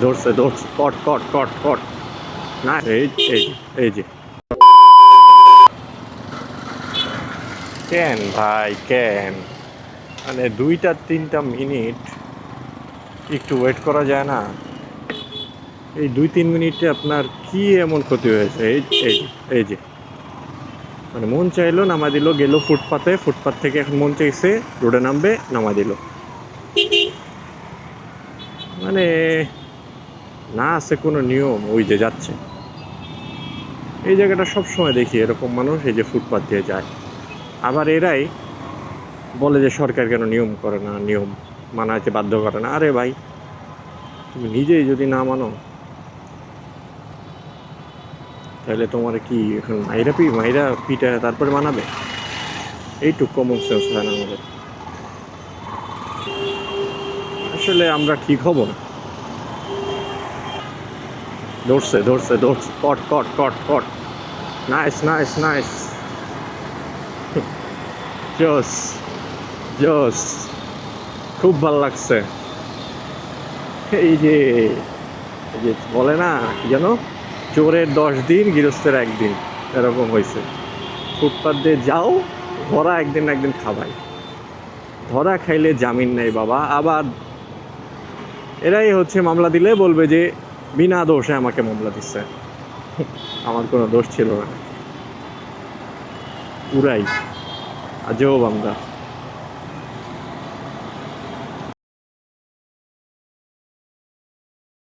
ধরছে ধরছে কট কট কট কট না এই এই এই যে কেন ভাই কেন মানে 2-3 মিনিট একটু ওয়েট করা যায় না? এই 2-3 মিনিটে আপনার কি এমন ক্ষতি হয়েছে? এই এই এই যে মানে মন চাইলো নামা দিল, গেল ফুটপাতে, ফুটপাত থেকে এখন মন চাইছে রোডে নামবে, নামা দিল। মানে না আছে কোনো নিয়ম, ওই যে যাচ্ছে। এই জায়গাটা সব সময় দেখি এরকম মানুষ এই যে ফুটপাত দিয়ে যায়। আবার এরাই বলে যে সরকার কেন নিয়ম করে না, নিয়ম মানাতে বাধ্য করে না। আরে ভাই, তুমি নিজেই যদি না মানো তাহলে তোমার কি এখন মাইরা পিটা তারপরে মানাবে? এইটুকু কমন সেন্স হয় না আমাদের। আসলে আমরা ঠিক হব না। ধরছে ধরছে ধরছে কট কট কট কট নাইস নাইস নাইস জোস জোস, খুব ভাল লাগছে। এই যে বলে না কি যেন, চোরের 10 দিন গৃহস্থের 1 দিন, এরকম হয়েছে। ফুটপাত দিয়ে যাও, ধরা একদিন না একদিন খাবাই। ধরা খাইলে জামিন নেই বাবা। আবার এরাই হচ্ছে মামলা দিলে বলবে যে বিনা দোষে আমাকে মামলা দিচ্ছে। আমার কোনো দোষ ছিল না। পুরাই আজব আমরা।